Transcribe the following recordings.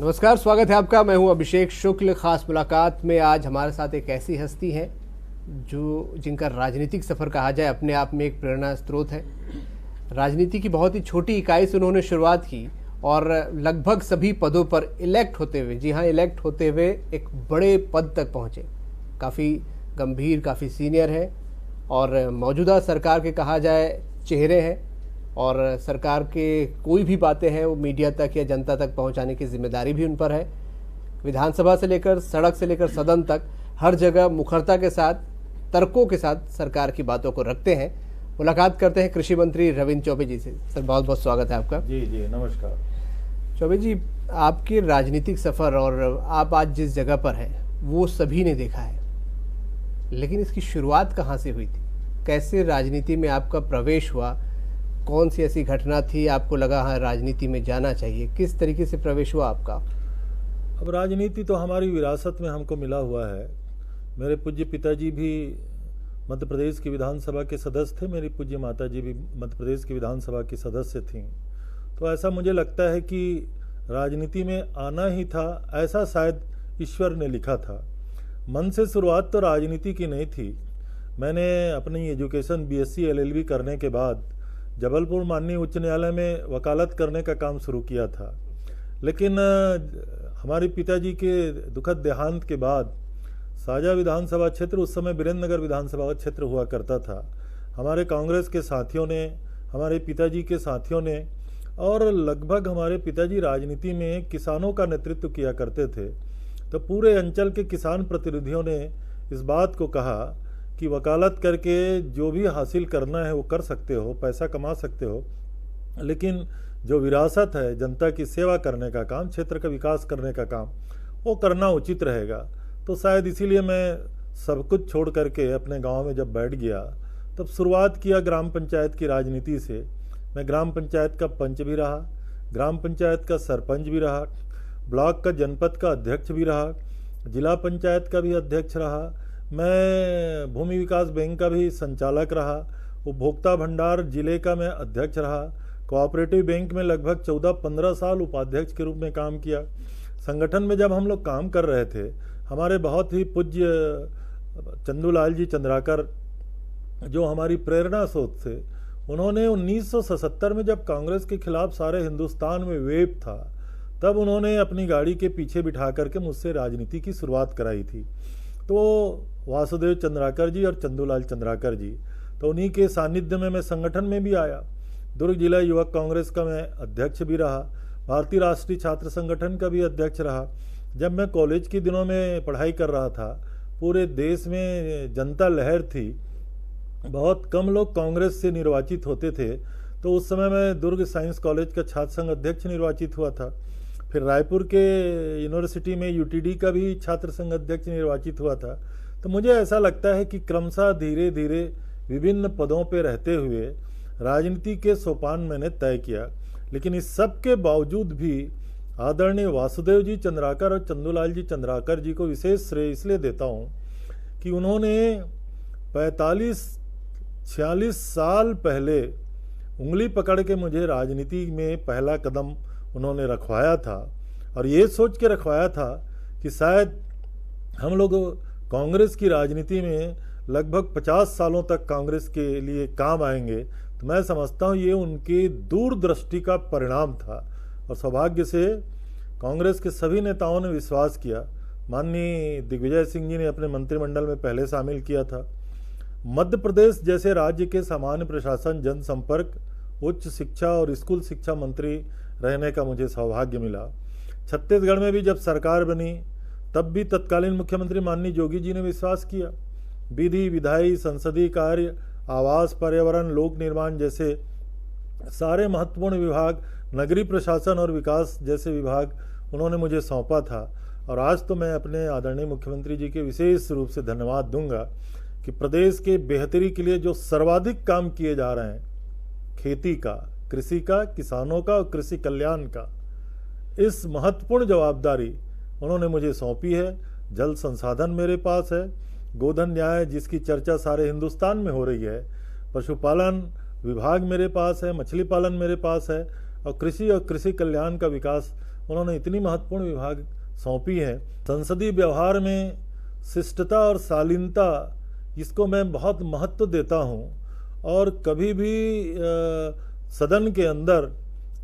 नमस्कार, स्वागत है आपका। मैं हूं अभिषेक शुक्ल। खास मुलाकात में आज हमारे साथ एक ऐसी हस्ती है जिनका राजनीतिक सफ़र कहा जाए अपने आप में एक प्रेरणा स्रोत है। राजनीति की बहुत ही छोटी इकाई से उन्होंने शुरुआत की और लगभग सभी पदों पर इलेक्ट होते हुए, जी हाँ, इलेक्ट होते हुए एक बड़े पद तक पहुँचे। काफ़ी गंभीर, काफ़ी सीनियर है और मौजूदा सरकार के कहा जाए चेहरे हैं और सरकार के कोई भी बातें हैं वो मीडिया तक या जनता तक पहुंचाने की जिम्मेदारी भी उन पर है। विधानसभा से लेकर सड़क से लेकर सदन तक हर जगह मुखरता के साथ, तर्कों के साथ सरकार की बातों को रखते हैं। मुलाकात करते हैं कृषि मंत्री रविंद्र चौबे जी से। सर, बहुत बहुत स्वागत है आपका। जी जी, नमस्कार। चौबे जी, आपके राजनीतिक सफ़र और आप आज जिस जगह पर हैं वो सभी ने देखा है, लेकिन इसकी शुरुआत कहाँ से हुई थी? कैसे राजनीति में आपका प्रवेश हुआ? कौन सी ऐसी घटना थी आपको लगा हाँ राजनीति में जाना चाहिए? किस तरीके से प्रवेश हुआ आपका? अब राजनीति तो हमारी विरासत में हमको मिला हुआ है। मेरे पूज्य पिताजी भी मध्य प्रदेश की विधानसभा के सदस्य थे, मेरी पूज्य माताजी भी मध्य प्रदेश की विधानसभा की सदस्य थीं। तो ऐसा मुझे लगता है कि राजनीति में आना ही था, ऐसा शायद ईश्वर ने लिखा था। मन से शुरुआत तो राजनीति की नहीं थी। मैंने अपनी एजुकेशन बीएससी एलएलबी करने के बाद जबलपुर माननीय उच्च न्यायालय में वकालत करने का काम शुरू किया था, लेकिन हमारे पिताजी के दुखद देहांत के बाद साजा विधानसभा क्षेत्र, उस समय वीरेंद्र नगर विधानसभा क्षेत्र हुआ करता था, हमारे कांग्रेस के साथियों ने, हमारे पिताजी के साथियों ने, और लगभग हमारे पिताजी राजनीति में किसानों का नेतृत्व किया करते थे। तो पूरे अंचल के किसान प्रतिनिधियों ने इस बात को कहा कि वकालत करके जो भी हासिल करना है वो कर सकते हो, पैसा कमा सकते हो, लेकिन जो विरासत है जनता की सेवा करने का काम, क्षेत्र का विकास करने का काम, वो करना उचित रहेगा। तो शायद इसीलिए मैं सब कुछ छोड़ करके अपने गांव में जब बैठ गया तब शुरुआत किया ग्राम पंचायत की राजनीति से। मैं ग्राम पंचायत का पंच भी रहा, ग्राम पंचायत का सरपंच भी रहा, ब्लॉक का जनपद का अध्यक्ष भी रहा, जिला पंचायत का भी अध्यक्ष रहा, मैं भूमि विकास बैंक का भी संचालक रहा, उपभोक्ता भंडार जिले का मैं अध्यक्ष रहा, कोऑपरेटिव बैंक में लगभग 14-15 साल उपाध्यक्ष के रूप में काम किया। संगठन में जब हम लोग काम कर रहे थे, हमारे बहुत ही पूज्य चंदूलाल जी चंद्राकर, जो हमारी प्रेरणा स्रोत थे, उन्होंने 1977 में जब कांग्रेस के खिलाफ सारे हिंदुस्तान में वेव था, तब उन्होंने अपनी गाड़ी के पीछे बिठा करके मुझसे राजनीति की शुरुआत कराई थी। तो वासुदेव चंद्राकर जी और चंदूलाल चंद्राकर जी, तो उन्हीं के सानिध्य में मैं संगठन में भी आया। दुर्ग जिला युवक कांग्रेस का मैं अध्यक्ष भी रहा, भारतीय राष्ट्रीय छात्र संगठन का भी अध्यक्ष रहा। जब मैं कॉलेज के दिनों में पढ़ाई कर रहा था, पूरे देश में जनता लहर थी, बहुत कम लोग कांग्रेस से निर्वाचित होते थे। तो उस समय मैं दुर्ग साइंस कॉलेज का छात्र संघ अध्यक्ष निर्वाचित हुआ था। फिर रायपुर के यूनिवर्सिटी में यूटीडी का भी छात्र संघ अध्यक्ष निर्वाचित हुआ था। तो मुझे ऐसा लगता है कि क्रमशः धीरे धीरे विभिन्न पदों पर रहते हुए राजनीति के सोपान मैंने तय किया। लेकिन इस सब के बावजूद भी आदरणीय वासुदेव जी चंद्राकर और चंदूलाल जी चंद्राकर जी को विशेष श्रेय इसलिए देता हूँ कि उन्होंने 45-46 साल पहले उंगली पकड़ के मुझे राजनीति में पहला कदम उन्होंने रखवाया था, और ये सोच के रखवाया था कि शायद हम लोग कांग्रेस की राजनीति में लगभग 50 सालों तक कांग्रेस के लिए काम आएंगे। तो मैं समझता हूँ ये उनकी दूरदृष्टि का परिणाम था, और सौभाग्य से कांग्रेस के सभी नेताओं ने विश्वास किया। माननीय दिग्विजय सिंह जी ने अपने मंत्रिमंडल में पहले शामिल किया था। मध्य प्रदेश जैसे राज्य के सामान्य प्रशासन, जनसंपर्क, उच्च शिक्षा और स्कूल शिक्षा मंत्री रहने का मुझे सौभाग्य मिला। छत्तीसगढ़ में भी जब सरकार बनी तब भी तत्कालीन मुख्यमंत्री माननीय योगी जी ने विश्वास किया। विधि, विधायी, संसदीय कार्य, आवास, पर्यावरण, लोक निर्माण जैसे सारे महत्वपूर्ण विभाग, नगरीय प्रशासन और विकास जैसे विभाग उन्होंने मुझे सौंपा था। और आज तो मैं अपने आदरणीय मुख्यमंत्री जी के विशेष रूप से धन्यवाद दूंगा कि प्रदेश के बेहतरी के लिए जो सर्वाधिक काम किए जा रहे हैं, खेती का, कृषि का, किसानों का और कृषि कल्याण का, इस महत्वपूर्ण जवाबदारी उन्होंने मुझे सौंपी है। जल संसाधन मेरे पास है, गोधन न्याय जिसकी चर्चा सारे हिंदुस्तान में हो रही है, पशुपालन विभाग मेरे पास है, मछली पालन मेरे पास है, और कृषि कल्याण का विकास उन्होंने इतनी महत्वपूर्ण विभाग सौंपी है। संसदीय व्यवहार में शिष्टता और शालीनता, इसको मैं बहुत महत्व देता हूँ, और कभी भी सदन के अंदर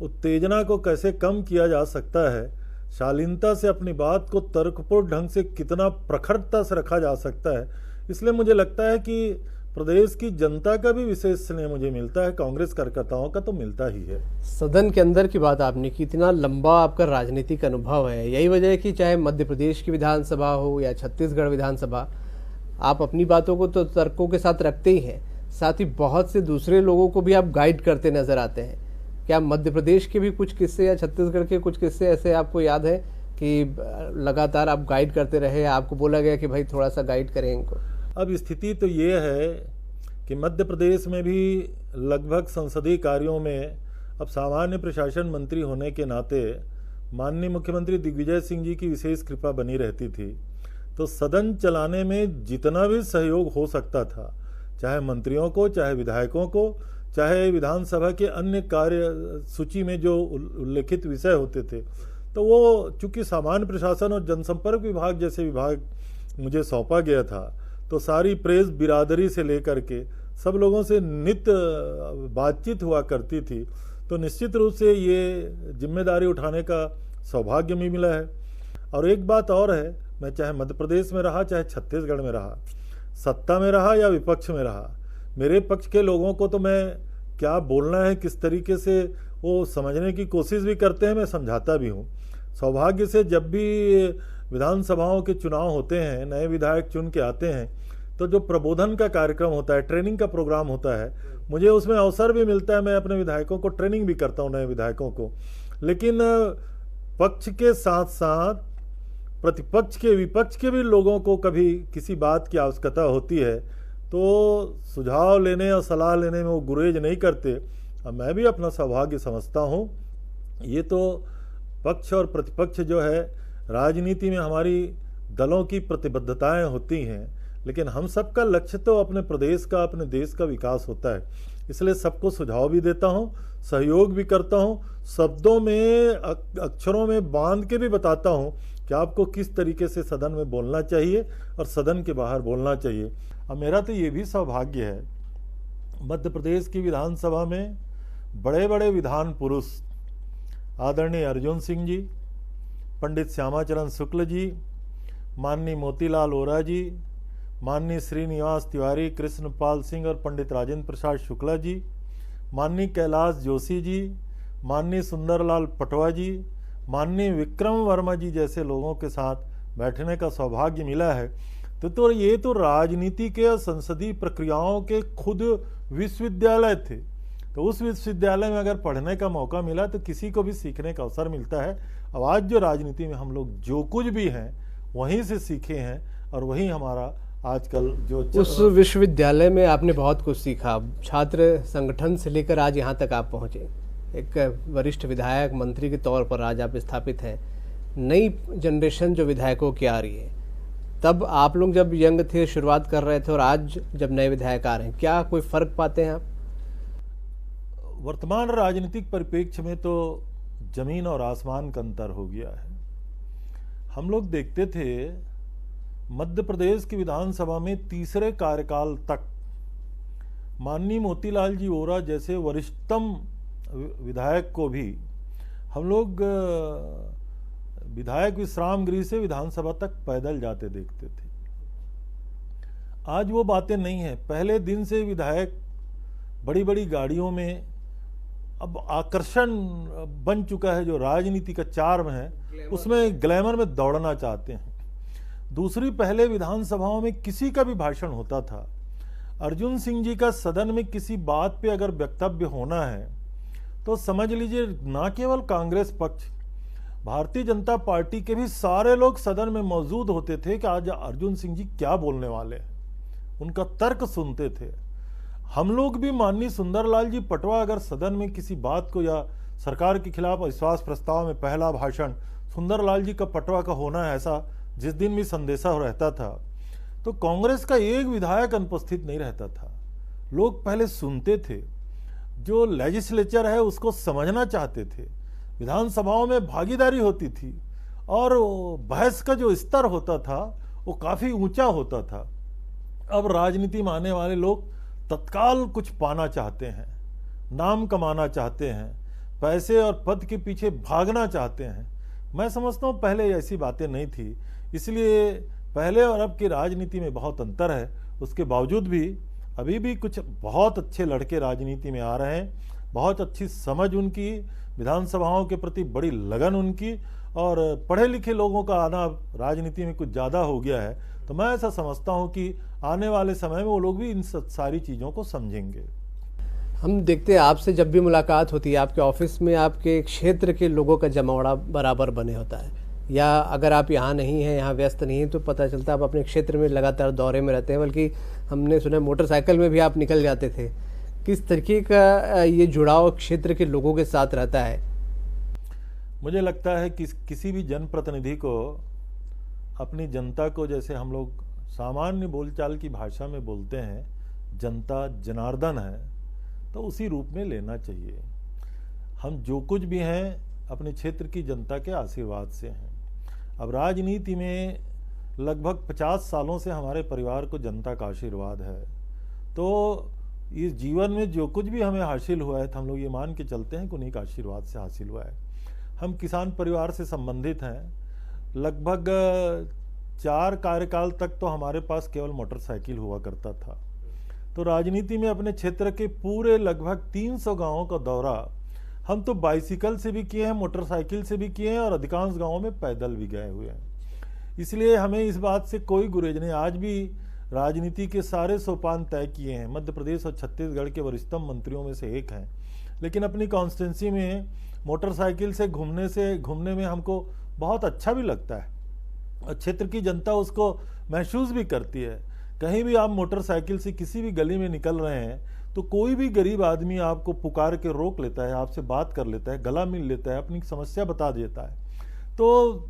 उत्तेजना को कैसे कम किया जा सकता है, शालीनता से अपनी बात को तर्कपूर्ण ढंग से कितना प्रखरता से रखा जा सकता है, इसलिए मुझे लगता है कि प्रदेश की जनता का भी विशेष स्नेह मुझे मिलता है, कांग्रेस कार्यकर्ताओं का तो मिलता ही है। सदन के अंदर की बात आपने की, इतना लंबा आपका राजनीतिक अनुभव है, यही वजह है कि चाहे मध्य प्रदेश की विधानसभा हो या छत्तीसगढ़ विधानसभा, आप अपनी बातों को तो तर्कों के साथ रखते ही हैं, साथ ही बहुत से दूसरे लोगों को भी आप गाइड करते नजर आते हैं। क्या मध्य प्रदेश के भी कुछ किस्से या छत्तीसगढ़ के कुछ किस्से ऐसे आपको याद है कि लगातार आप गाइड करते रहे, आपको बोला गया कि भाई थोड़ा सा गाइड करें इनको? अब स्थिति तो ये है कि मध्य प्रदेश में भी लगभग संसदीय कार्यों में अब सामान्य प्रशासन मंत्री होने के नाते माननीय मुख्यमंत्री दिग्विजय सिंह जी की विशेष कृपा बनी रहती थी। तो सदन चलाने में जितना भी सहयोग हो सकता था, चाहे मंत्रियों को, चाहे विधायकों को, चाहे विधानसभा के अन्य कार्य सूची में जो उल्लेखित विषय होते थे, तो वो चूंकि सामान्य प्रशासन और जनसंपर्क विभाग जैसे विभाग मुझे सौंपा गया था, तो सारी प्रेस बिरादरी से लेकर के सब लोगों से नित्य बातचीत हुआ करती थी। तो निश्चित रूप से ये जिम्मेदारी उठाने का सौभाग्य भी मिला है। और एक बात और है, मैं चाहे मध्य प्रदेश में रहा, चाहे छत्तीसगढ़ में रहा, सत्ता में रहा या विपक्ष में रहा, मेरे पक्ष के लोगों को तो मैं क्या बोलना है, किस तरीके से वो समझने की कोशिश भी करते हैं, मैं समझाता भी हूँ। सौभाग्य से जब भी विधानसभाओं के चुनाव होते हैं, नए विधायक चुन के आते हैं, तो जो प्रबोधन का कार्यक्रम होता है, ट्रेनिंग का प्रोग्राम होता है, मुझे उसमें अवसर भी मिलता है, मैं अपने विधायकों को ट्रेनिंग भी करता हूँ, नए विधायकों को। लेकिन पक्ष के साथ साथ प्रतिपक्ष के, विपक्ष के भी लोगों को कभी किसी बात की आवश्यकता होती है तो सुझाव लेने और सलाह लेने में वो गुरेज नहीं करते। अब मैं भी अपना सौभाग्य समझता हूँ। ये तो पक्ष और प्रतिपक्ष जो है, राजनीति में हमारी दलों की प्रतिबद्धताएं होती हैं, लेकिन हम सबका लक्ष्य तो अपने प्रदेश का, अपने देश का विकास होता है। इसलिए सबको सुझाव भी देता हूँ, सहयोग भी करता हूँ, शब्दों में, अक्षरों में बांध के भी बताता हूँ कि आपको किस तरीके से सदन में बोलना चाहिए और सदन के बाहर बोलना चाहिए। अब मेरा तो ये भी सौभाग्य है, मध्य प्रदेश की विधानसभा में बड़े बड़े विधान पुरुष आदरणीय अर्जुन सिंह जी, पंडित श्यामाचरण शुक्ल जी, माननीय मोतीलाल ओरा जी, माननीय श्रीनिवास तिवारी, कृष्णपाल सिंह और पंडित राजेंद्र प्रसाद शुक्ला जी, माननीय कैलाश जोशी जी, माननीय सुंदरलाल पटवा जी, माननीय विक्रम वर्मा जी जैसे लोगों के साथ बैठने का सौभाग्य मिला है। तो ये तो राजनीति के और संसदीय प्रक्रियाओं के खुद विश्वविद्यालय थे। तो उस विश्वविद्यालय में अगर पढ़ने का मौका मिला तो किसी को भी सीखने का अवसर मिलता है। अब आज जो राजनीति में हम लोग जो कुछ भी हैं वहीं से सीखे हैं, और वही हमारा आजकल जो उस विश्वविद्यालय में आपने बहुत कुछ सीखा। छात्र संगठन से लेकर आज यहाँ तक आप पहुँचे, एक वरिष्ठ विधायक मंत्री के तौर पर आज आप स्थापित हैं। नई जनरेशन जो विधायकों की आ रही है, तब आप लोग जब यंग थे, शुरुआत कर रहे थे, और आज जब नए विधायक आ रहे हैं, क्या कोई फर्क पाते हैं आप? वर्तमान राजनीतिक परिप्रेक्ष्य में तो जमीन और आसमान का अंतर हो गया है। हम लोग देखते थे मध्य प्रदेश की विधानसभा में तीसरे कार्यकाल तक माननीय मोतीलाल जी ओरा जैसे वरिष्ठतम विधायक को भी हम लोग विधायक विश्राम गृह से विधानसभा तक पैदल जाते देखते थे। आज वो बातें नहीं है। पहले दिन से विधायक बड़ी बड़ी गाड़ियों में अब आकर्षण बन चुका है, जो राजनीति का चार्म है उसमें ग्लैमर में दौड़ना चाहते हैं। दूसरी, पहले विधानसभाओं में किसी का भी भाषण होता था, अर्जुन सिंह जी का सदन में किसी बात पे अगर वक्तव्य होना है तो समझ लीजिए ना केवल कांग्रेस पक्ष, भारतीय जनता पार्टी के भी सारे लोग सदन में मौजूद होते थे कि आज अर्जुन सिंह जी क्या बोलने वाले हैं, उनका तर्क सुनते थे। हम लोग भी माननीय सुंदरलाल जी पटवा अगर सदन में किसी बात को, या सरकार के खिलाफ अविश्वास प्रस्ताव में पहला भाषण सुंदरलाल जी का पटवा का होना है, ऐसा जिस दिन भी संदेशा रहता था, तो कांग्रेस का एक विधायक अनुपस्थित नहीं रहता था। लोग पहले सुनते थे, जो लेजिस्लेचर है उसको समझना चाहते थे, विधानसभाओं में भागीदारी होती थी और बहस का जो स्तर होता था वो काफ़ी ऊंचा होता था। अब राजनीति में आने वाले लोग तत्काल कुछ पाना चाहते हैं, नाम कमाना चाहते हैं, पैसे और पद के पीछे भागना चाहते हैं। मैं समझता हूँ पहले ऐसी बातें नहीं थी, इसलिए पहले और अब की राजनीति में बहुत अंतर है। उसके बावजूद भी अभी भी कुछ बहुत अच्छे लड़के राजनीति में आ रहे हैं, बहुत अच्छी समझ उनकी, विधानसभाओं के प्रति बड़ी लगन उनकी, और पढ़े लिखे लोगों का आना राजनीति में कुछ ज़्यादा हो गया है। तो मैं ऐसा समझता हूँ कि आने वाले समय में वो लोग भी इन सारी चीज़ों को समझेंगे। हम देखते हैं आपसे जब भी मुलाकात होती है, आपके ऑफिस में आपके क्षेत्र के लोगों का जमावड़ा बराबर बने होता है, या अगर आप यहाँ नहीं हैं, यहाँ व्यस्त नहीं हैं, तो पता चलता है आप अपने क्षेत्र में लगातार दौरे में रहते हैं। बल्कि हमने सुना मोटरसाइकिल में भी आप निकल जाते थे। किस तरीके का ये जुड़ाव क्षेत्र के लोगों के साथ रहता है? मुझे लगता है कि किसी भी जनप्रतिनिधि को अपनी जनता को, जैसे हम लोग सामान्य बोलचाल की भाषा में बोलते हैं, जनता जनार्दन है, तो उसी रूप में लेना चाहिए। हम जो कुछ भी हैं अपने क्षेत्र की जनता के आशीर्वाद से हैं। अब राजनीति में लगभग 50 सालों से हमारे परिवार को जनता का आशीर्वाद है। तो इस जीवन में जो कुछ भी हमें हासिल हुआ है, तो हम लोग ये मान के चलते हैं कि उन्हीं का आशीर्वाद से हासिल हुआ है। हम किसान परिवार से संबंधित हैं। लगभग 4 कार्यकाल तक तो हमारे पास केवल मोटरसाइकिल हुआ करता था। तो राजनीति में अपने क्षेत्र के पूरे लगभग 300 गांवों का दौरा हम तो बाइसिकल से भी किए हैं, मोटरसाइकिल से भी किए हैं, और अधिकांश गांवों में पैदल भी गए हुए हैं। इसलिए हमें इस बात से कोई गुरेज नहीं। आज भी राजनीति के सारे सोपान तय किए हैं। मध्य प्रदेश और छत्तीसगढ़ के वरिष्ठतम मंत्रियों में से एक हैं, लेकिन अपनी कॉन्स्टिट्यूंसी में मोटरसाइकिल से घूमने में हमको बहुत अच्छा भी लगता है, और क्षेत्र की जनता उसको महसूस भी करती है। कहीं भी आप मोटरसाइकिल से किसी भी गली में निकल रहे हैं तो कोई भी गरीब आदमी आपको पुकार के रोक लेता है, आपसे बात कर लेता है, गला मिल लेता है, अपनी समस्या बता देता है। तो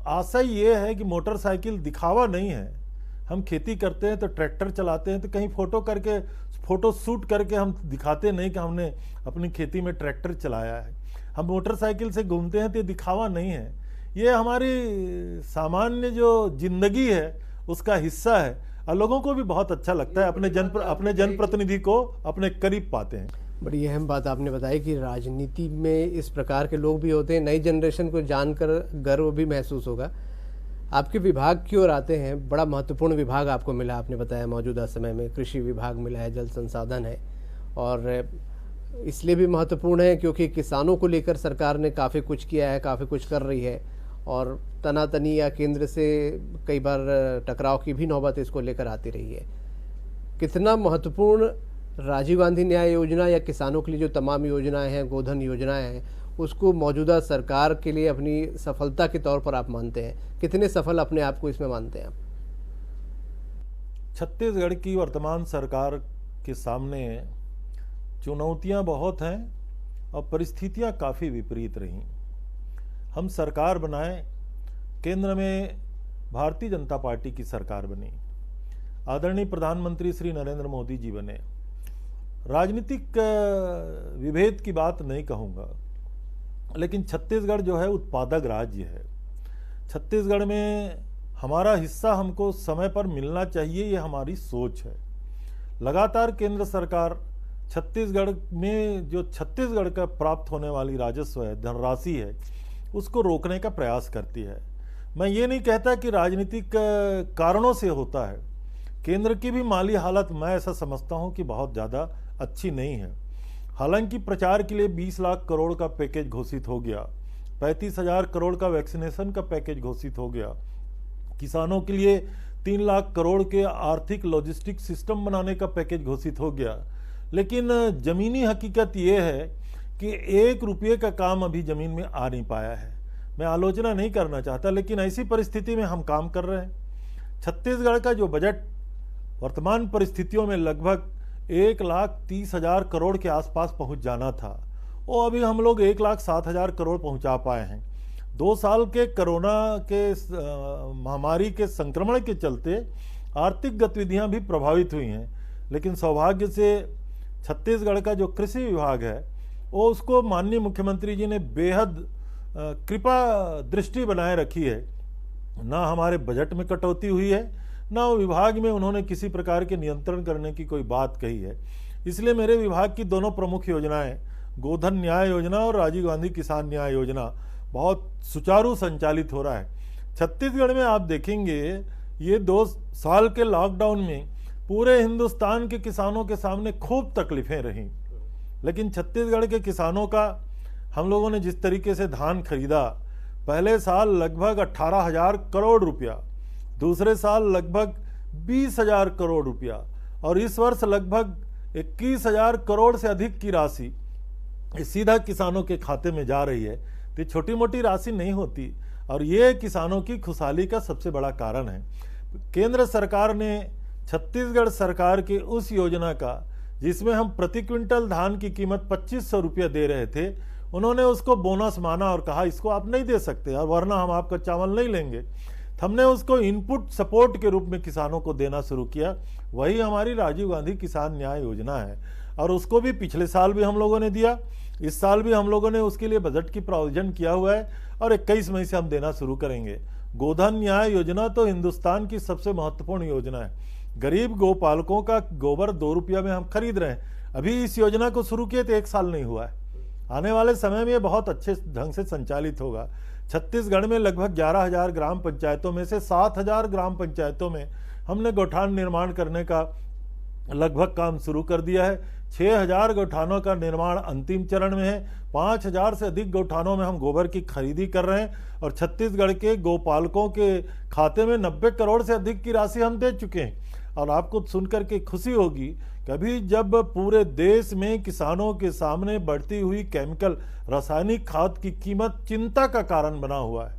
आशा ये है कि मोटरसाइकिल दिखावा नहीं है। हम खेती करते हैं तो ट्रैक्टर चलाते हैं तो कहीं फोटो शूट करके हम दिखाते नहीं कि हमने अपनी खेती में ट्रैक्टर चलाया है। हम मोटरसाइकिल से घूमते हैं तो ये दिखावा नहीं है, ये हमारी सामान्य जो जिंदगी है उसका हिस्सा है, और लोगों को भी बहुत अच्छा लगता है। अपने जनप्रतिनिधि को अपने करीब पाते हैं। बड़ी अहम बात आपने बताई कि राजनीति में इस प्रकार के लोग भी होते हैं। नई जनरेशन को जानकर गर्व भी महसूस होगा। आपके विभाग की ओर आते हैं, बड़ा महत्वपूर्ण विभाग आपको मिला, आपने बताया मौजूदा समय में कृषि विभाग मिला है, जल संसाधन है, और इसलिए भी महत्वपूर्ण है क्योंकि किसानों को लेकर सरकार ने काफ़ी कुछ किया है, काफ़ी कुछ कर रही है, और तनातनी या केंद्र से कई बार टकराव की भी नौबत इसको लेकर आती रही है। कितना महत्वपूर्ण राजीव गांधी न्याय योजना या किसानों के लिए जो तमाम योजनाएं हैं, गोधन योजनाएं हैं, उसको मौजूदा सरकार के लिए अपनी सफलता के तौर पर आप मानते हैं? कितने सफल अपने आप को इसमें मानते हैं आप? छत्तीसगढ़ की वर्तमान सरकार के सामने चुनौतियां बहुत हैं और परिस्थितियां काफ़ी विपरीत रहीं। हम सरकार बनाए, केंद्र में भारतीय जनता पार्टी की सरकार बनी, आदरणीय प्रधानमंत्री श्री नरेंद्र मोदी जी बने। राजनीतिक विभेद की बात नहीं कहूँगा, लेकिन छत्तीसगढ़ जो है उत्पादक राज्य है। छत्तीसगढ़ में हमारा हिस्सा हमको समय पर मिलना चाहिए, ये हमारी सोच है। लगातार केंद्र सरकार छत्तीसगढ़ में जो छत्तीसगढ़ का प्राप्त होने वाली राजस्व है, धनराशि है, उसको रोकने का प्रयास करती है। मैं ये नहीं कहता कि राजनीतिक कारणों से होता है। केंद्र की भी माली हालत मैं ऐसा समझता हूँ कि बहुत ज़्यादा अच्छी नहीं है। हालांकि प्रचार के लिए 20 लाख करोड़ का पैकेज घोषित हो गया, 35,000 करोड़ का वैक्सीनेशन का पैकेज घोषित हो गया, किसानों के लिए 3 लाख करोड़ के आर्थिक लॉजिस्टिक सिस्टम बनाने का पैकेज घोषित हो गया। लेकिन जमीनी हकीकत यह है कि 1 रुपये का काम अभी जमीन में आ नहीं पाया है। मैं आलोचना नहीं करना चाहता, लेकिन ऐसी परिस्थिति में हम काम कर रहे हैं। छत्तीसगढ़ का जो बजट वर्तमान परिस्थितियों में लगभग 1,30,000 करोड़ के आसपास पहुंच जाना था, वो अभी हम लोग 1,07,000 करोड़ पहुंचा पाए हैं। 2 साल के कोरोना के महामारी के संक्रमण के चलते आर्थिक गतिविधियां भी प्रभावित हुई हैं, लेकिन सौभाग्य से छत्तीसगढ़ का जो कृषि विभाग है वो उसको माननीय मुख्यमंत्री जी ने बेहद कृपा दृष्टि बनाए रखी है। ना हमारे बजट में कटौती हुई है, ना विभाग में उन्होंने किसी प्रकार के नियंत्रण करने की कोई बात कही है। इसलिए मेरे विभाग की दोनों प्रमुख योजनाएं, गोधन न्याय योजना और राजीव गांधी किसान न्याय योजना, बहुत सुचारू संचालित हो रहा है। छत्तीसगढ़ में आप देखेंगे ये 2 साल के लॉकडाउन में पूरे हिंदुस्तान के किसानों के सामने खूब तकलीफें रहीं, लेकिन छत्तीसगढ़ के किसानों का हम लोगों ने जिस तरीके से धान खरीदा, पहले साल लगभग 18,000 करोड़ रुपया, दूसरे साल लगभग 20,000 करोड़ रुपया और इस वर्ष लगभग 21,000 करोड़ से अधिक की राशि सीधा किसानों के खाते में जा रही है। तो छोटी मोटी राशि नहीं होती और ये किसानों की खुशहाली का सबसे बड़ा कारण है। केंद्र सरकार ने छत्तीसगढ़ सरकार की उस योजना का, जिसमें हम प्रति क्विंटल धान की कीमत 2,500 रुपया दे रहे थे, उन्होंने उसको बोनस माना और कहा इसको आप नहीं दे सकते और वरना हम आपका चावल नहीं लेंगे। हमने उसको इनपुट सपोर्ट के रूप में किसानों को देना शुरू किया। वही हमारी राजीव गांधी किसान न्याय योजना है और उसको भी पिछले साल भी हम लोगों ने दिया, इस साल भी हम लोगों ने उसके लिए बजट की प्रावधान किया हुआ है और 21 मई से हम देना शुरू करेंगे। गोधन न्याय योजना तो हिंदुस्तान की सबसे महत्वपूर्ण योजना है। गरीब गोपालकों का गोबर 2 रुपया में हम खरीद रहे हैं। अभी इस योजना को शुरू किए तो 1 साल नहीं हुआ है। आने वाले समय में ये बहुत अच्छे ढंग से संचालित होगा। छत्तीसगढ़ में लगभग 11,000 ग्राम पंचायतों में से 7,000 ग्राम पंचायतों में हमने गौठान निर्माण करने का लगभग काम शुरू कर दिया है। 6,000 गौठानों का निर्माण अंतिम चरण में है। 5,000 से अधिक गौठानों में हम गोबर की खरीदी कर रहे हैं और छत्तीसगढ़ के गोपालकों के खाते में 90 करोड़ से अधिक की राशि हम दे चुके हैं। और आपको सुनकर के खुशी होगी, कभी जब पूरे देश में किसानों के सामने बढ़ती हुई केमिकल रासायनिक खाद की कीमत चिंता का कारण बना हुआ है,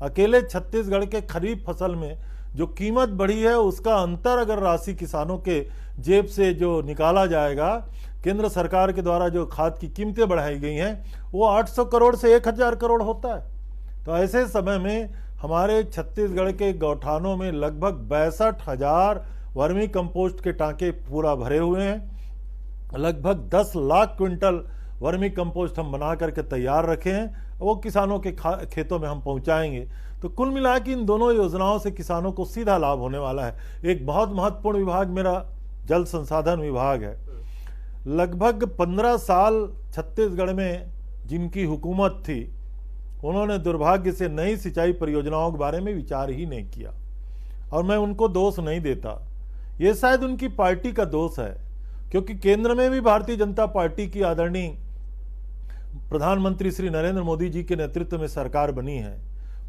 अकेले छत्तीसगढ़ के खरीफ फसल में जो कीमत बढ़ी है उसका अंतर अगर राशि किसानों के जेब से जो निकाला जाएगा, केंद्र सरकार के द्वारा जो खाद की कीमतें बढ़ाई गई हैं, वो 800 करोड़ से 1,000 करोड़ होता है। तो ऐसे समय में हमारे छत्तीसगढ़ के गौठानों में लगभग 62,000 वर्मी कंपोस्ट के टांके पूरा भरे हुए हैं। लगभग 10 लाख क्विंटल वर्मी कंपोस्ट हम बना करके तैयार रखे हैं, वो किसानों के खेतों में हम पहुंचाएंगे। तो कुल मिला के इन दोनों योजनाओं से किसानों को सीधा लाभ होने वाला है। एक बहुत महत्वपूर्ण विभाग मेरा जल संसाधन विभाग है। लगभग 15 साल छत्तीसगढ़ में जिनकी हुकूमत थी, उन्होंने दुर्भाग्य से नई सिंचाई परियोजनाओं के बारे में विचार ही नहीं किया और मैं उनको दोष नहीं देता, ये शायद उनकी पार्टी का दोष है, क्योंकि केंद्र में भी भारतीय जनता पार्टी की आदरणीय प्रधानमंत्री श्री नरेंद्र मोदी जी के नेतृत्व में सरकार बनी है।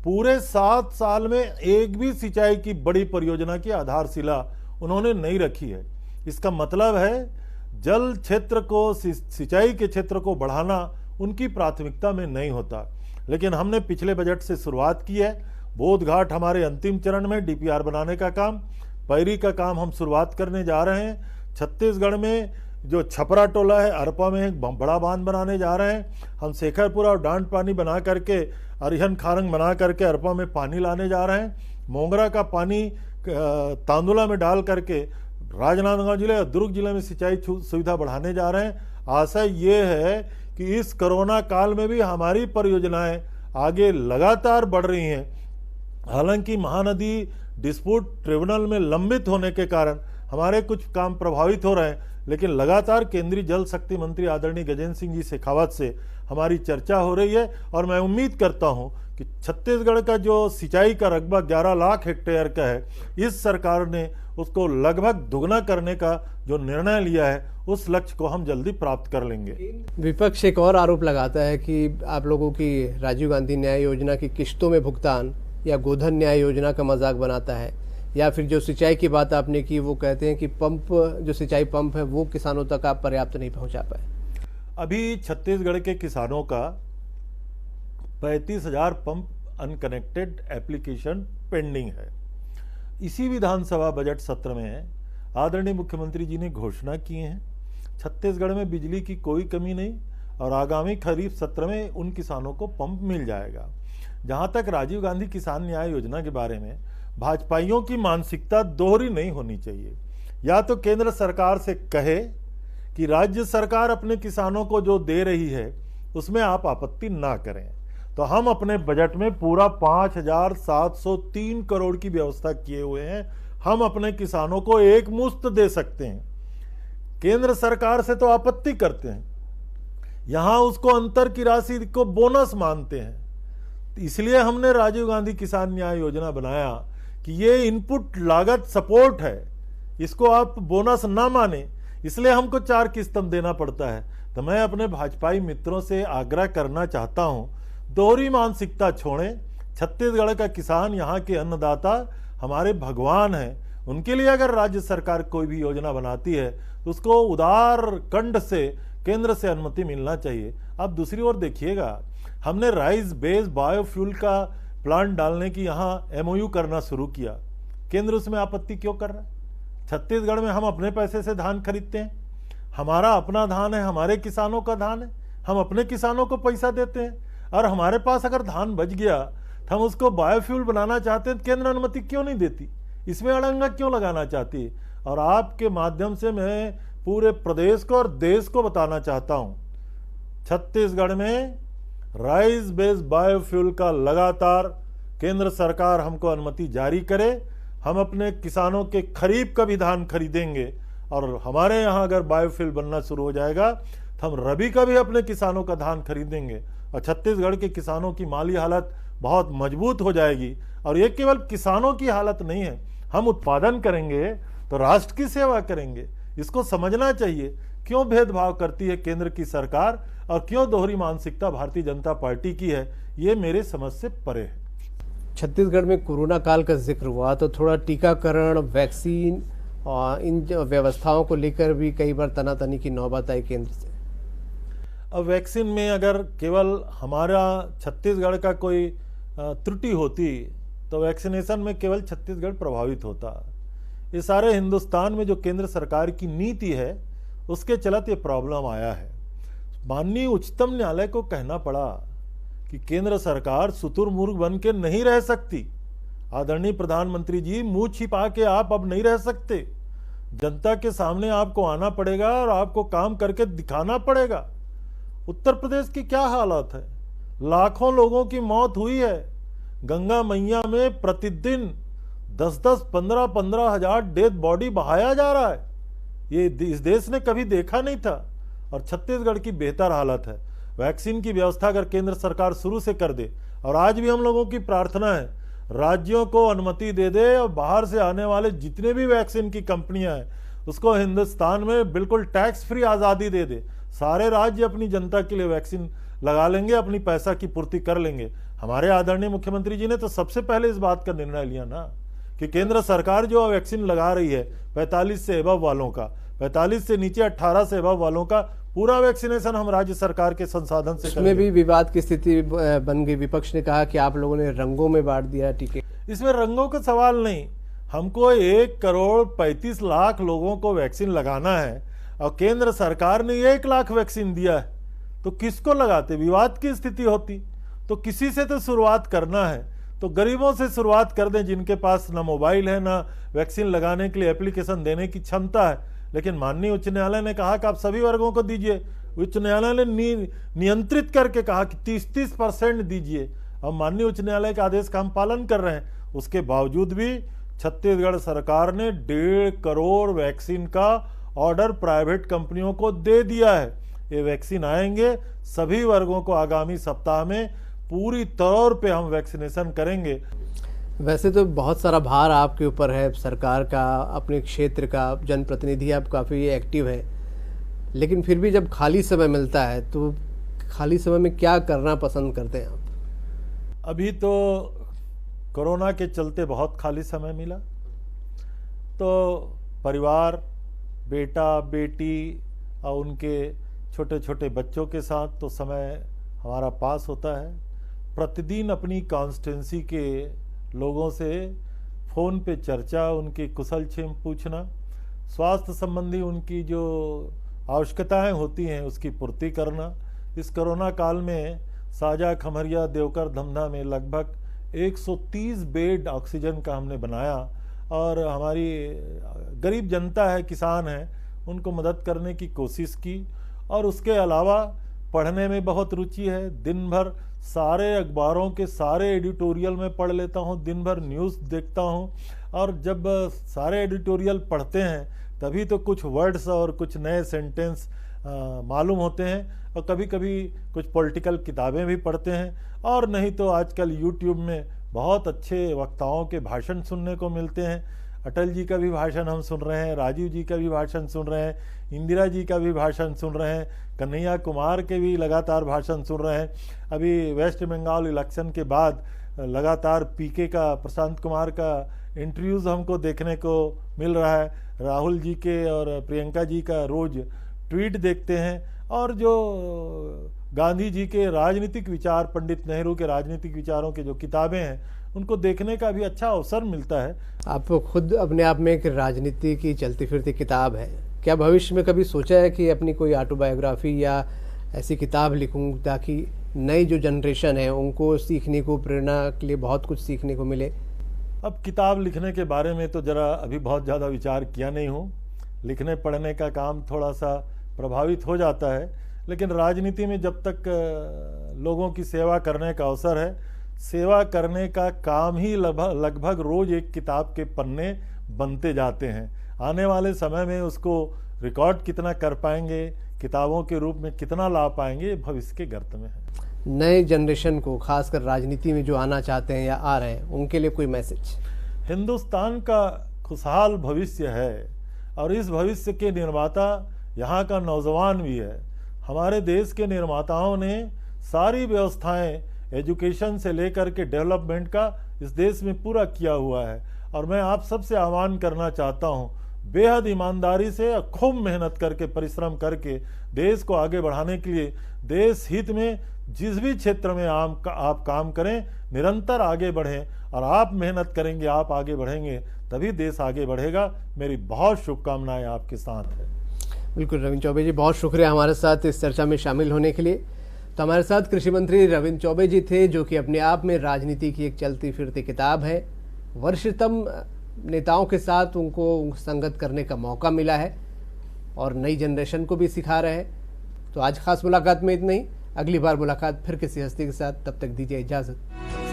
पूरे 7 साल में एक भी सिंचाई की बड़ी परियोजना की आधारशिला उन्होंने नहीं रखी है। इसका मतलब है जल क्षेत्र को, सिंचाई के क्षेत्र को बढ़ाना उनकी प्राथमिकता में नहीं होता। लेकिन हमने पिछले बजट से शुरुआत की है। बोध घाट हमारे अंतिम चरण में डीपीआर बनाने का काम, पैरी का काम हम शुरुआत करने जा रहे हैं। छत्तीसगढ़ में जो छपरा टोला है, अरपा में एक बड़ा बांध बनाने जा रहे हैं। हम शेखरपुरा और डांड पानी बना करके, अरिहन खारंग बना करके अरपा में पानी लाने जा रहे हैं। मोंगरा का पानी तांदुला में डाल करके राजनांदगांव जिले और दुर्ग जिले में सिंचाई सुविधा बढ़ाने जा रहे हैं। आशा ये है कि इस कोरोना काल में भी हमारी परियोजनाएं आगे लगातार बढ़ रही हैं। हालांकि महानदी डिस्प्यूट ट्रिब्यूनल में लंबित होने के कारण हमारे कुछ काम प्रभावित हो रहे हैं, लेकिन लगातार केंद्रीय जल शक्ति मंत्री आदरणीय गजेंद्र सिंह जी शेखावत से हमारी चर्चा हो रही है और मैं उम्मीद करता हूं कि छत्तीसगढ़ का जो सिंचाई का रकबा 11 लाख हेक्टेयर का है, इस सरकार ने उसको लगभग दुगना करने का जो निर्णय लिया है, उस लक्ष्य को हम जल्दी प्राप्त कर लेंगे। विपक्ष एक और आरोप लगाता है कि आप लोगों की राजीव गांधी न्याय योजना की किश्तों में भुगतान या गोधन न्याय योजना का मजाक बनाता है, या फिर जो सिंचाई की बात आपने की वो कहते हैं कि पंप, जो सिंचाई पंप है वो किसानों तक आप पर्याप्त नहीं पहुंचा पाए। अभी छत्तीसगढ़ के किसानों का 35,000 पंप अनकनेक्टेड एप्लीकेशन पेंडिंग है। इसी विधानसभा बजट सत्र में आदरणीय मुख्यमंत्री जी ने घोषणा की है, छत्तीसगढ़ में बिजली की कोई कमी नहीं और आगामी खरीफ सत्र में उन किसानों को पंप मिल जाएगा। जहां तक राजीव गांधी किसान न्याय योजना के बारे में, भाजपाइयों की मानसिकता दोहरी नहीं होनी चाहिए। या तो केंद्र सरकार से कहे कि राज्य सरकार अपने किसानों को जो दे रही है उसमें आप आपत्ति ना करें। तो हम अपने बजट में पूरा 5,703 करोड़ की व्यवस्था किए हुए हैं। हम अपने किसानों को एक मुश्त दे सकते हैं। केंद्र सरकार से तो आपत्ति करते हैं, यहां उसको अंतर की राशि को बोनस मानते हैं। इसलिए हमने राजीव गांधी किसान न्याय योजना बनाया कि ये इनपुट लागत सपोर्ट है, इसको आप बोनस ना माने, इसलिए हमको 4 किस्त देना पड़ता है। तो मैं अपने भाजपाई मित्रों से आग्रह करना चाहता हूं, दोहरी मानसिकता छोड़ें। छत्तीसगढ़ का किसान, यहाँ के अन्नदाता हमारे भगवान हैं। उनके लिए अगर राज्य सरकार कोई भी योजना बनाती है तो उसको उदार कंठ से केंद्र से अनुमति मिलना चाहिए। अब दूसरी ओर देखिएगा, हमने राइस बेस्ड बायोफ्यूल का प्लांट डालने की यहाँ MOU करना शुरू किया। केंद्र उसमें आपत्ति क्यों कर रहा है? छत्तीसगढ़ में हम अपने पैसे से धान खरीदते हैं, हमारा अपना धान है, हमारे किसानों का धान है, हम अपने किसानों को पैसा देते हैं। और हमारे पास अगर धान बच गया तो हम उसको बायोफ्यूल बनाना चाहते हैं, केंद्र अनुमति क्यों नहीं देती? इसमें अड़ंगा क्यों लगाना चाहती है? और आपके माध्यम से मैं पूरे प्रदेश को और देश को बताना चाहता हूं, छत्तीसगढ़ में राइस बेस्ड बायोफ्यूल का लगातार केंद्र सरकार हमको अनुमति जारी करे। हम अपने किसानों के खरीफ का भी धान खरीदेंगे और हमारे यहाँ अगर बायोफ्यूल बनना शुरू हो जाएगा तो हम रबी का भी अपने किसानों का धान खरीदेंगे और छत्तीसगढ़ के किसानों की माली हालत बहुत मजबूत हो जाएगी। और ये केवल किसानों की हालत नहीं है, हम उत्पादन करेंगे तो राष्ट्र की सेवा करेंगे। इसको समझना चाहिए, क्यों भेदभाव करती है केंद्र की सरकार और क्यों दोहरी मानसिकता भारतीय जनता पार्टी की है, ये मेरे समझ से परे है। छत्तीसगढ़ में कोरोना काल का जिक्र हुआ तो थोड़ा टीकाकरण, वैक्सीन और इन व्यवस्थाओं को लेकर भी कई बार तनातनी की नौबत आई केंद्र से। अब वैक्सीन में अगर केवल हमारा छत्तीसगढ़ का कोई त्रुटि होती तो वैक्सीनेशन में केवल छत्तीसगढ़ प्रभावित होता। ये सारे हिंदुस्तान में जो केंद्र सरकार की नीति है उसके चलते ये प्रॉब्लम आया है। माननीय उच्चतम न्यायालय को कहना पड़ा कि केंद्र सरकार शुतुरमुर्ग बन के नहीं रह सकती। आदरणीय प्रधानमंत्री जी, मुंह छिपा के आप अब नहीं रह सकते। जनता के सामने आपको आना पड़ेगा और आपको काम करके दिखाना पड़ेगा। उत्तर प्रदेश की क्या हालत है? लाखों लोगों की मौत हुई है। गंगा मैया में प्रतिदिन 10-10, 15-15 हजार डेड बॉडी बहाया जा रहा है। ये इस देश ने कभी देखा नहीं था। और छत्तीसगढ़ की बेहतर हालत है। वैक्सीन की व्यवस्था अगर केंद्र सरकार शुरू से कर दे, और आज भी हम लोगों की प्रार्थना है राज्यों को अनुमति दे दे और बाहर से आने वाले जितने भी वैक्सीन की कंपनियां हैं उसको हिंदुस्तान में बिल्कुल टैक्स फ्री आज़ादी दे दे। सारे राज्य अपनी जनता के लिए वैक्सीन लगा लेंगे, अपनी पैसा की पूर्ति कर लेंगे। हमारे आदरणीय मुख्यमंत्री जी ने तो सबसे पहले इस बात का निर्णय लिया ना कि केंद्र सरकार जो वैक्सीन लगा रही है 45 से एबव वालों का, 45 से नीचे 18 से एबव वालों का पूरा वैक्सीनेशन हम राज्य सरकार के संसाधन से इसमें भी विवाद की स्थिति बन गई। विपक्ष ने कहा कि आप लोगों ने रंगों में बांट दिया टीके। इसमें रंगों का सवाल नहीं, हमको 1,35,00,000 लोगों को वैक्सीन लगाना है और केंद्र सरकार ने 1 लाख वैक्सीन दिया है, तो किसको लगाते? विवाद की स्थिति होती तो किसी से तो शुरुआत करना है। तो गरीबों से शुरुआत कर दें जिनके पास ना मोबाइल है ना वैक्सीन लगाने के लिए एप्लीकेशन देने की क्षमता है। लेकिन माननीय उच्च न्यायालय ने कहा कि आप सभी वर्गों को दीजिए। उच्च न्यायालय ने नियंत्रित करके कहा कि 30% दीजिए। अब माननीय उच्च न्यायालय के आदेश का हम पालन कर रहे हैं। उसके बावजूद भी छत्तीसगढ़ सरकार ने 1.5 करोड़ वैक्सीन का ऑर्डर प्राइवेट कंपनियों को दे दिया है। ये वैक्सीन आएंगे, सभी वर्गों को आगामी सप्ताह में पूरी तौर पे हम वैक्सीनेशन करेंगे। वैसे तो बहुत सारा भार आपके ऊपर है, सरकार का, अपने क्षेत्र का, जनप्रतिनिधि आप काफ़ी एक्टिव है, लेकिन फिर भी जब खाली समय मिलता है तो खाली समय में क्या करना पसंद करते हैं आप? अभी तो कोरोना के चलते बहुत खाली समय मिला, तो परिवार, बेटा बेटी और उनके छोटे छोटे बच्चों के साथ तो समय हमारा पास होता है। प्रतिदिन अपनी कॉन्स्टिट्यूंसी के लोगों से फ़ोन पे चर्चा, उनकी कुशल क्षेम पूछना, स्वास्थ्य संबंधी उनकी जो आवश्यकताएं होती हैं उसकी पूर्ति करना। इस कोरोना काल में साजा, खमरिया, देवकर, धमधा में लगभग 130 बेड ऑक्सीजन का हमने बनाया और हमारी गरीब जनता है, किसान है, उनको मदद करने की कोशिश की। और उसके अलावा पढ़ने में बहुत रुचि है। दिन भर सारे अखबारों के सारे एडिटोरियल में पढ़ लेता हूँ, दिन भर न्यूज़ देखता हूँ। और जब सारे एडिटोरियल पढ़ते हैं तभी तो कुछ वर्ड्स और कुछ नए सेंटेंस मालूम होते हैं। और कभी कभी कुछ पॉलिटिकल किताबें भी पढ़ते हैं। और नहीं तो आजकल यूट्यूब में बहुत अच्छे वक्ताओं के भाषण सुनने को मिलते हैं। अटल जी का भी भाषण हम सुन रहे हैं, राजीव जी का भी भाषण सुन रहे हैं, इंदिरा जी का भी भाषण सुन रहे हैं, कन्हैया कुमार के भी लगातार भाषण सुन रहे हैं। अभी वेस्ट बंगाल इलेक्शन के बाद लगातार पीके का, प्रशांत कुमार का इंटरव्यूज़ हमको देखने को मिल रहा है। राहुल जी के और प्रियंका जी का रोज़ ट्वीट देखते हैं। और जो गांधी जी के राजनीतिक विचार, पंडित नेहरू के राजनीतिक विचारों के जो किताबें हैं, उनको देखने का भी अच्छा अवसर मिलता है। आप खुद अपने आप में एक राजनीति की चलती फिरती किताब है। क्या भविष्य में कभी सोचा है कि अपनी कोई ऑटोबायोग्राफी या ऐसी किताब लिखूं ताकि नई जो जनरेशन है उनको सीखने को, प्रेरणा के लिए बहुत कुछ सीखने को मिले? अब किताब लिखने के बारे में तो ज़रा अभी बहुत ज़्यादा विचार किया नहीं हूँ। लिखने पढ़ने का काम थोड़ा सा प्रभावित हो जाता है। लेकिन राजनीति में जब तक लोगों की सेवा करने का अवसर है, सेवा करने का काम ही लगभग रोज़ एक किताब के पन्ने बनते जाते हैं। आने वाले समय में उसको रिकॉर्ड कितना कर पाएंगे, किताबों के रूप में कितना ला पाएंगे, भविष्य के गर्त में है। नए जनरेशन को, खासकर राजनीति में जो आना चाहते हैं या आ रहे हैं, उनके लिए कोई मैसेज? हिंदुस्तान का खुशहाल भविष्य है और इस भविष्य के निर्माता यहाँ का नौजवान भी है। हमारे देश के निर्माताओं ने सारी व्यवस्थाएं, एजुकेशन से लेकर के डेवलपमेंट का इस देश में पूरा किया हुआ है। और मैं आप सबसे आह्वान करना चाहता हूँ, बेहद ईमानदारी से और खूब मेहनत करके, परिश्रम करके देश को आगे बढ़ाने के लिए, देश हित में जिस भी क्षेत्र में आप काम करें, निरंतर आगे बढ़ें। और आप मेहनत करेंगे, आप आगे बढ़ेंगे, तभी देश आगे बढ़ेगा। मेरी बहुत शुभकामनाएं आपके साथ है। बिल्कुल रविंद्र चौबे जी, बहुत शुक्रिया हमारे साथ इस चर्चा में शामिल होने के लिए। तो हमारे साथ कृषि मंत्री रविंद्र चौबे जी थे, जो कि अपने आप में राजनीति की एक चलती फिरती किताब है। वरिष्ठतम नेताओं के साथ उनको संगत करने का मौका मिला है और नई जनरेशन को भी सिखा रहे हैं। तो आज खास मुलाकात में इतना ही। अगली बार मुलाकात फिर किसी हस्ती के साथ, तब तक दीजिए इजाज़त।